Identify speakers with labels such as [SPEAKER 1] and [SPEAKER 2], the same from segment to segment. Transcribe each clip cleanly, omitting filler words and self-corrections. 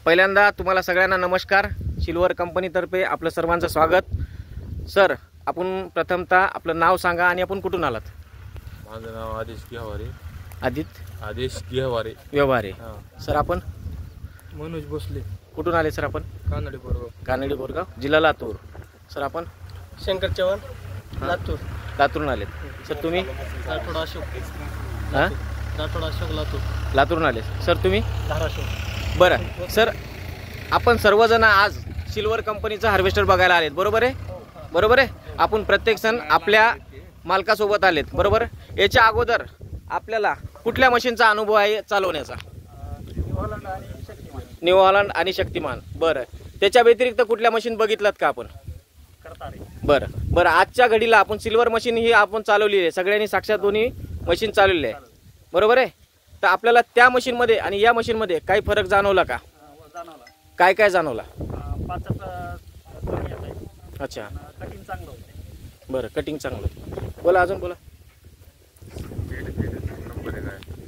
[SPEAKER 1] पहिल्यांदा तुम्हाला सगळ्यांना नमस्कार। सिल्वर कंपनीतर्फे आपलं सर्वांचं स्वागत। सर, आपण प्रथमतः आपलं नाव सांगा आणि आपण कुठून आलात?
[SPEAKER 2] माझं नाव आदेश गेहवारे। आदेश
[SPEAKER 1] व्यवहारे। सर, आपण
[SPEAKER 3] मनोज भोसले।
[SPEAKER 1] कुठून आले सर? आपण कानडी बोरगाव, जिल्हा लातूर। सर, आपण
[SPEAKER 3] शंकर चव्हाण,
[SPEAKER 1] लातूरून आलेत। सर, तुम्ही?
[SPEAKER 3] राठोड अशोक,
[SPEAKER 1] लातूरून आले। सर, तुम्ही?
[SPEAKER 3] धाराशिव।
[SPEAKER 1] बरं सर, आपण सर्वजण आज सिल्वर कंपनीचा हार्वेस्टर बघायला आलेत, बरोबर आहे? बरोबर आहे। आपण प्रत्येक जण आपल्या मालकासोबत आलेत, बरोबर? याच्या अगोदर आपल्याला कुठल्या मशीनचा अनुभव आहे चालवण्याचा? न्यू हॉलंड आणि शक्तिमान। बरं, त्याच्या व्यतिरिक्त कुठल्या मशीन बघितलात का आपण? बरं, आजच्या घडीला आपण सिल्वर मशीन ही आपण चालवलेली आहे, सगळ्यांनी साक्षात दोन्ही मशीन चालवलेली आहे, बरोबर आहे? तर आपल्याला त्या मशीनमध्ये आणि या मशीनमध्ये काही फरक जाणवला का? काय जाणवला? अच्छा,
[SPEAKER 3] कटिंग चांगलं होतं।
[SPEAKER 1] बरं, कटिंग चांगलं। बोला, अजून बोला।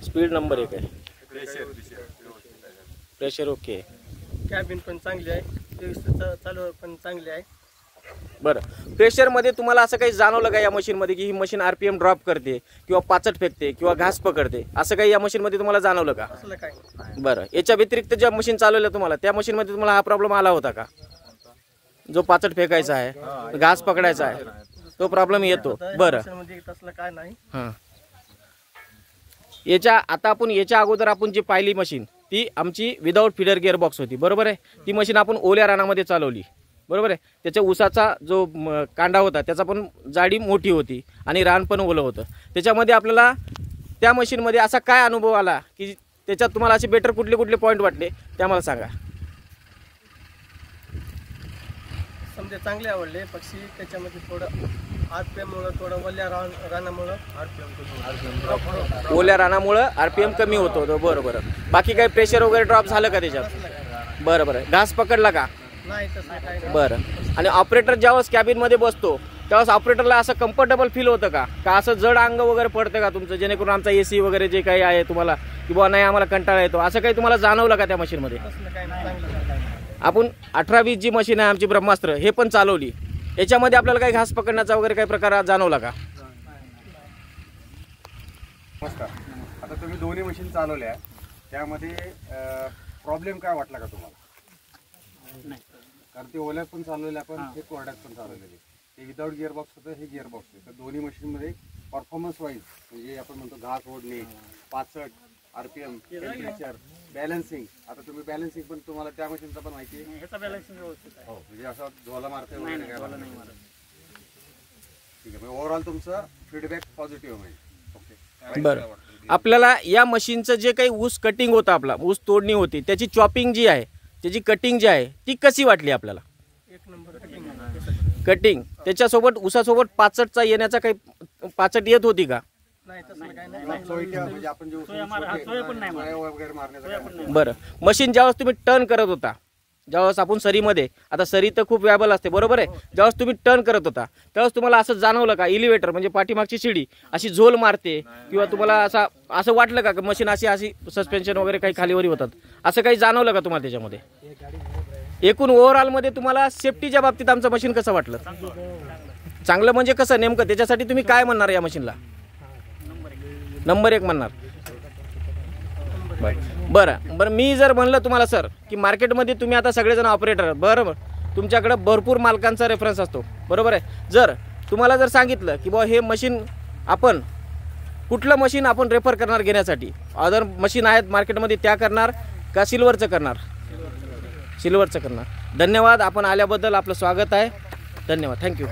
[SPEAKER 1] स्पीड नंबर 1 आहे। Pressure okay.
[SPEAKER 3] कॅबिन पण चांगली आहे, चालू पण चांगली आहे।
[SPEAKER 1] बरं, प्रेशरमध्ये तुम्हाला असं काही जाणवलं का या मशीनमध्ये की ही मशीन RPM ड्रॉप करते किंवा पाचट फेकते किंवा घास पकडते, असं काही या मशीनमध्ये तुम्हाला जाणवलं का?
[SPEAKER 3] असलं काय?
[SPEAKER 1] बरं, याच्या व्यतिरिक्त ज्या मशीन चालवल्या तुम्हाला त्या मशीनमध्ये तुम्हाला हा प्रॉब्लेम आला होता का? जो पाचट फेकायचा आहे, घास पकडायचा आहे, तो प्रॉब्लेम येतो। बरं,
[SPEAKER 3] तसलं काय नाही।
[SPEAKER 1] हां, आता आपण याच्या अगोदर आपण जी पाहिली मशीन ती आमची विदाऊट फीडर गिअरबॉक्स होती, बरोबर आहे? ती मशीन आपण ओल्या रानामध्ये चालवली, बरोबर आहे? त्याच्या ऊसाचा जो कांडा होता त्याचा पण जाडी मोठी होती आणि रान पण ओलं होतं। त्याच्यामध्ये आपल्याला त्या मशीनमध्ये असा काय अनुभव आला की त्याच्यात तुम्हाला असे बेटर कुठले पॉईंट वाटले ते आम्हाला सांगा।
[SPEAKER 3] समजे चांगले आवडले पक्षी, त्याच्यामध्ये थोडं RPM थोडं
[SPEAKER 1] ओल्या रानामुळं RPM कमी होतो। बरं, बाकी काही प्रेशर वगैरे ड्रॉप झालं का त्याच्यात? बरं, घास पकडला का?
[SPEAKER 3] नाही, तसं काय।
[SPEAKER 1] बरं, आणि ऑपरेटर ज्यावेळेस कॅबिनमध्ये बसतो त्यावेळेस ऑपरेटरला असं कम्फर्टेबल फील होतं का असं जड अंग वगैरे पडतं का तुमचं, जेणेकरून आमचा AC वगैरे जे काही आहे तुम्हाला की बुवा नाही आम्हाला कंटाळा येतो, असं काही तुम्हाला जाणवलं का त्या मशीनमध्ये? आपण 18-20 जी मशीन आहे आमची ब्रह्मास्त्र हे पण चालवली, याच्यामध्ये आपल्याला काही घास पकडण्याचा वगैरे काही प्रकार जाणवला का?
[SPEAKER 4] नमस्कार। आता तुम्ही दोन्ही मशीन चालवल्या, त्यामध्ये प्रॉब्लेम काय वाटला का तुम्हाला?
[SPEAKER 3] नाही,
[SPEAKER 4] कारण ते ओल्यात पण चालवल्या पण हे कोरड्यात पण चालवलेले, ते विदाऊट गिअरबॉक्स होतं, हे गिअरबॉक्स आहे। तर दोन्ही मशीनमध्ये परफॉर्मन्स वाईज म्हणजे आपण म्हणतो घास ओढणे, पाचट, RPM, टेम्परेचर, बॅलन्सिंग, आता तुम्ही बॅलन्सिंग पण तुम्हाला त्या मशीनचा पण माहिती आहे?
[SPEAKER 3] ह्याचा बॅलन्सिंग व्यवस्थित आहे।
[SPEAKER 4] हो, म्हणजे असं झोला मारते वगैरे काय?
[SPEAKER 3] नाही मारत।
[SPEAKER 4] ठीक आहे, ओव्हरऑल तुमचा फीडबॅक पॉझिटिव्ह आहे। ओके,
[SPEAKER 1] बरं, आपल्याला या मशीनचं जे काही ऊस कटिंग होतं, आपला ऊस तोडणी होती, त्याची चॉपिंग जी आहे, त्याची कटिंग जी आहे ती कशी वाटली आपल्याला?
[SPEAKER 3] एक नंबर
[SPEAKER 1] कटिंग त्याच्यासोबत ऊसासोबत पाचटचा येण्याचा काही पाचट येत होती का?
[SPEAKER 3] नाही, तसं काय नाही।
[SPEAKER 4] म्हणजे आपण जे वगैरे मारण्याचं
[SPEAKER 1] बरं, मशीन ज्यावेळेस तुम्ही टर्न करत होता, ज्यावेळेस आपण सरीमध्ये, आता सरी तर खूप व्यायबल असते, बरोबर आहे? ज्यावेळेस तुम्ही टर्न करत होता त्यावेळेस तुम्हाला असं जाणवलं का इलिव्हेटर म्हणजे पाठीमागची शिडी अशी झोल मारते किंवा तुम्हाला असं वाटलं का मशीन अशी सस्पेन्शन वगैरे काही खालीवरी होतात, असं काही जाणवलं का तुम्हाला त्याच्यामध्ये? एकूण ओव्हरऑलमध्ये तुम्हाला सेफ्टीच्या बाबतीत आमचं मशीन कसं वाटलं? चांगलं म्हणजे कसं नेमकं? त्याच्यासाठी तुम्ही काय म्हणणार या मशीनला? नंबर 1 म्हणणार। बरं, मी जर म्हणलं तुम्हाला सर की मार्केटमध्ये तुम्ही आता सगळेजण ऑपरेटर, बरोबर, तुमच्याकडे भरपूर मालकांचा रेफरन्स असतो, बरोबर आहे? जर तुम्हाला जर सांगितलं की बुवा हे मशीन आपण कुठलं मशीन आपण रेफर करणार घेण्यासाठी, अदर मशीन आहेत मार्केटमध्ये त्या करणार का सिल्वरचं करणार? सिल्वरचं करणार। धन्यवाद, आपण आल्याबद्दल आपलं स्वागत आहे। धन्यवाद, थँक्यू।